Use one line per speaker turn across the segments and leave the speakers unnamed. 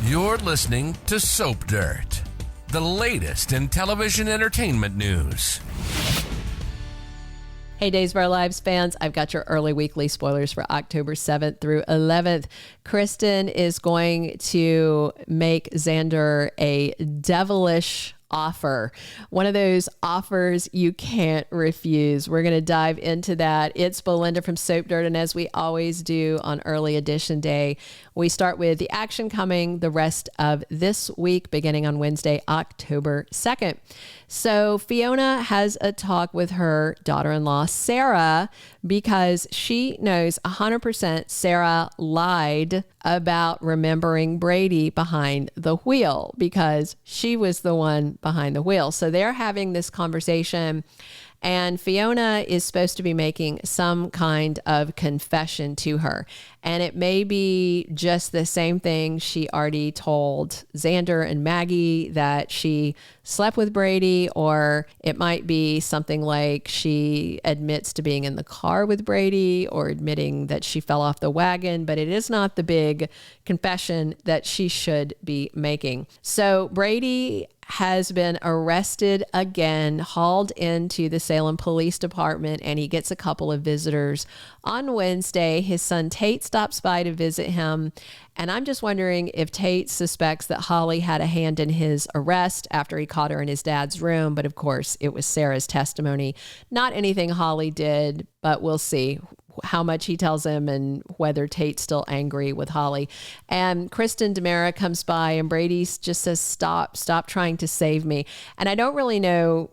You're listening to Soap Dirt, the latest in television entertainment news.
Hey, Days of Our Lives fans, I've got your early weekly spoilers for October 7th through 11th. Kristen is going to make Xander a devilish offer. One of those offers you can't refuse. We're going to dive into that. It's Belinda from Soap Dirt, and as we always do on early edition day, we start with the action coming the rest of this week, beginning on Wednesday, October 2nd. So Fiona has a talk with her daughter-in-law, Sarah, because she knows 100% Sarah lied about remembering Brady behind the wheel because she was the one behind the wheel. So they're having this conversation, and Fiona is supposed to be making some kind of confession to her. And it may be just the same thing she already told Xander and Maggie, that she slept with Brady, or it might be something like she admits to being in the car with Brady or admitting that she fell off the wagon, but it is not the big confession that she should be making. So Brady has been arrested again, hauled into the Salem Police Department, and he gets a couple of visitors. On Wednesday, his son Tate stops by to visit him, and I'm just wondering if Tate suspects that Holly had a hand in his arrest after he caught her in his dad's room, but of course it was Sarah's testimony, not anything Holly did, but we'll see how much he tells him and whether Tate's still angry with Holly. And Kristen DiMera comes by, and Brady just says, stop trying to save me. And I don't really know,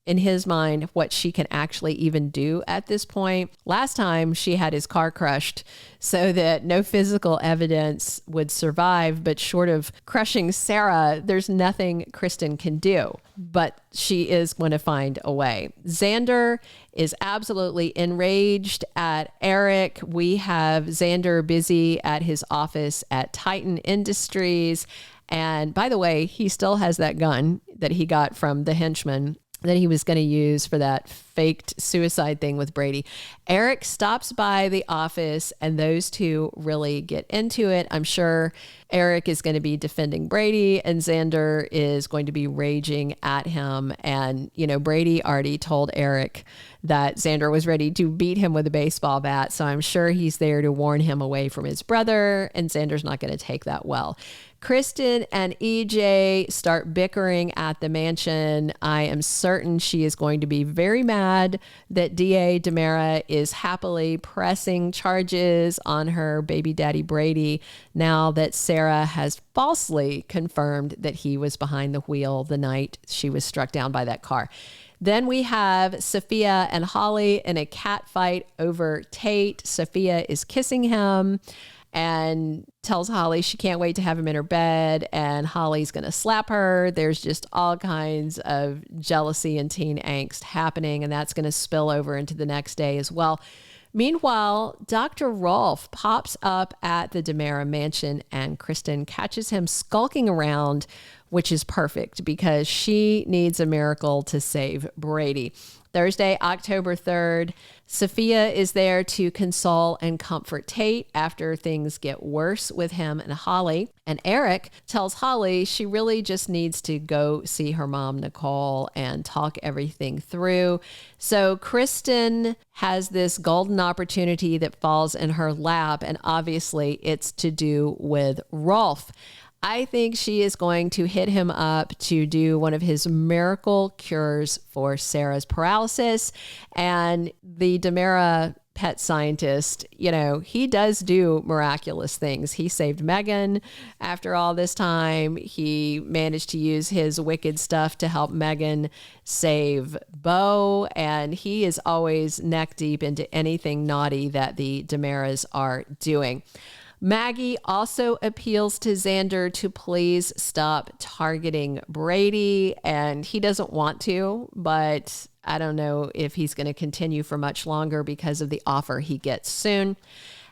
in his mind, what she can actually even do at this point. Last time she had his car crushed so that no physical evidence would survive, but short of crushing Sarah, there's nothing Kristen can do, but she is going to find a way. Xander is absolutely enraged at Eric. We have Xander busy at his office at Titan Industries. And by the way, he still has that gun that he got from the henchman that he was going to use for that faked suicide thing with Brady. Eric stops by the office, and those two really get into it. I'm sure Eric is going to be defending Brady, and Xander is going to be raging at him. And, Brady already told Eric that Xander was ready to beat him with a baseball bat. So I'm sure he's there to warn him away from his brother, and Xander's not going to take that well. Kristen and EJ start bickering at the mansion. I am certain she is going to be very mad that DA DiMera is happily pressing charges on her baby daddy Brady now that Sarah has falsely confirmed that he was behind the wheel the night she was struck down by that car. Then we have Sophia and Holly in a cat fight over Tate. Sophia is kissing him and tells Holly she can't wait to have him in her bed, and Holly's going to slap her. There's just all kinds of jealousy and teen angst happening, and that's going to spill over into the next day as well. Meanwhile, Dr. Rolf pops up at the DiMera mansion, and Kristen catches him skulking around, which is perfect because she needs a miracle to save Brady. Thursday, October 3rd, Sophia is there to console and comfort Tate after things get worse with him and Holly. And Eric tells Holly she really just needs to go see her mom, Nicole, and talk everything through. So Kristen has this golden opportunity that falls in her lap, and obviously it's to do with Rolf. I think she is going to hit him up to do one of his miracle cures for Sarah's paralysis. And the DiMera pet scientist, he does do miraculous things. He saved Megan after all this time. He managed to use his wicked stuff to help Megan save Beau. And he is always neck deep into anything naughty that the DiMeras are doing. Maggie also appeals to Xander to please stop targeting Brady, and he doesn't want to, but I don't know if he's going to continue for much longer because of the offer he gets soon.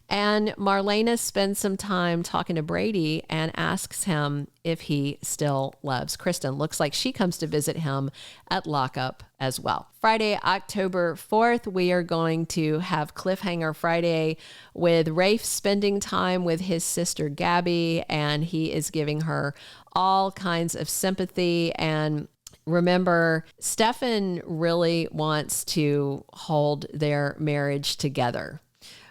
And Marlena spends some time talking to Brady and asks him if he still loves Kristen. Looks like she comes to visit him at lockup as well. Friday, October 4th, we are going to have Cliffhanger Friday with Rafe spending time with his sister Gabby, and he is giving her all kinds of sympathy. And remember, Stefan really wants to hold their marriage together,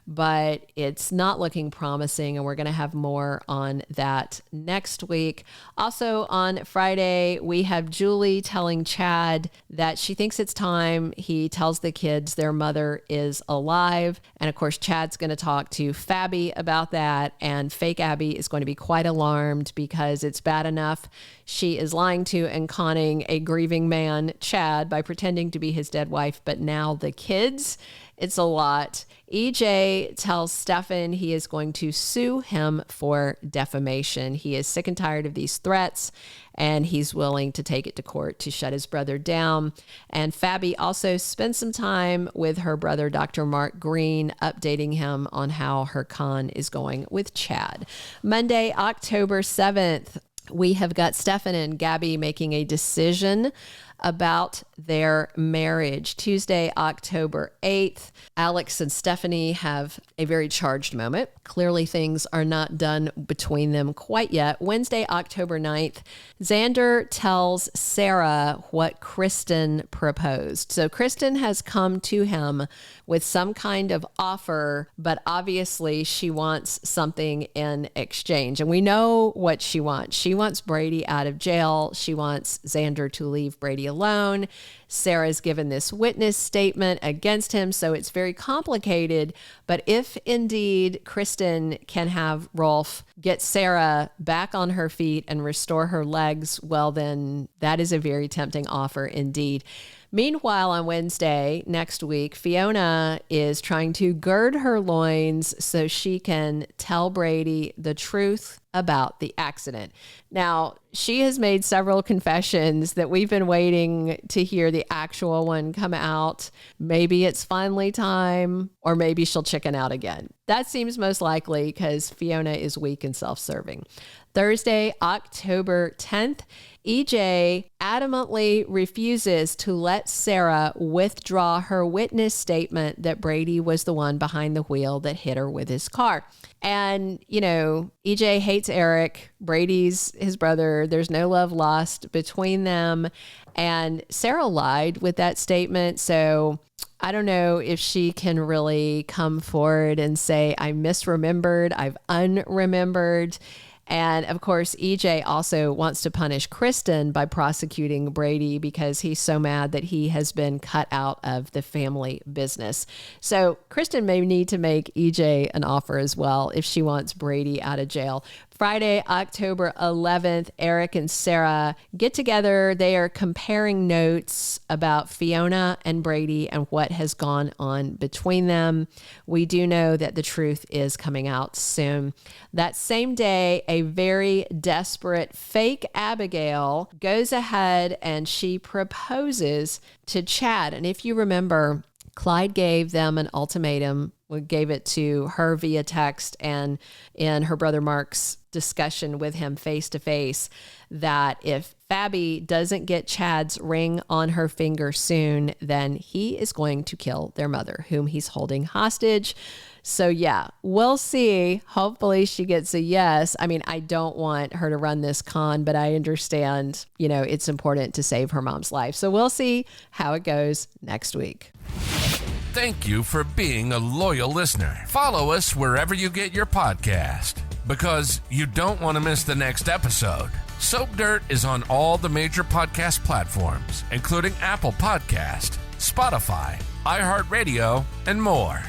but it's not looking promising, and we're going to have more on that next week. Also on Friday, we have Julie telling Chad that she thinks it's time he tells the kids their mother is alive. And of course, Chad's going to talk to Fabby about that, and fake Abby is going to be quite alarmed because it's bad enough she is lying to and conning a grieving man, Chad, by pretending to be his dead wife, but now the kids. It's a lot. EJ tells Stefan he is going to sue him for defamation. He is sick and tired of these threats, and he's willing to take it to court to shut his brother down. And Fabby also spends some time with her brother, Dr. Mark Green, updating him on how her con is going with Chad. Monday, October 7th, we have got Stefan and Gabby making a decision about their marriage. Tuesday, October 8th, Alex and Stephanie have a very charged moment. Clearly, things are not done between them quite yet. Wednesday, October 9th, Xander tells Sarah what Kristen proposed. So Kristen has come to him with some kind of offer, but obviously she wants something in exchange. And we know what she wants. She wants Brady out of jail. She wants Xander to leave Brady alone. Sarah's given this witness statement against him, so it's very complicated. But if indeed Kristen can have Rolf get Sarah back on her feet and restore her legs, well, then that is a very tempting offer indeed. Meanwhile, on Wednesday next week, Fiona is trying to gird her loins so she can tell Brady the truth about the accident. Now, she has made several confessions that we've been waiting to hear the actual one come out. Maybe it's finally time, or maybe she'll chicken out again. That seems most likely because Fiona is weak and self-serving. Thursday, October 10th, EJ adamantly refuses to let Sarah withdraw her witness statement that Brady was the one behind the wheel that hit her with his car. And, you know, EJ hates Eric. Brady's his brother. There's no love lost between them. And Sarah lied with that statement. So I don't know if she can really come forward and say, I misremembered, I've unremembered. And of course, EJ also wants to punish Kristen by prosecuting Brady because he's so mad that he has been cut out of the family business. So Kristen may need to make EJ an offer as well if she wants Brady out of jail. Friday, October 11th, Eric and Sarah get together. They are comparing notes about Fiona and Brady and what has gone on between them. We do know that the truth is coming out soon. That same day, a very desperate fake Abigail goes ahead and she proposes to Chad. And if you remember, Clyde gave them an ultimatum. We gave it to her via text and in her brother Mark's discussion with him face to face, that if Fabby doesn't get Chad's ring on her finger soon, then he is going to kill their mother, whom he's holding hostage. So yeah, we'll see. Hopefully she gets a yes. I mean, I don't want her to run this con, but I understand, you know, it's important to save her mom's life. So we'll see how it goes next week.
Thank you for being a loyal listener. Follow us wherever you get your podcast, because you don't want to miss the next episode. Soap Dirt is on all the major podcast platforms, including Apple Podcast, Spotify, iHeartRadio, and more.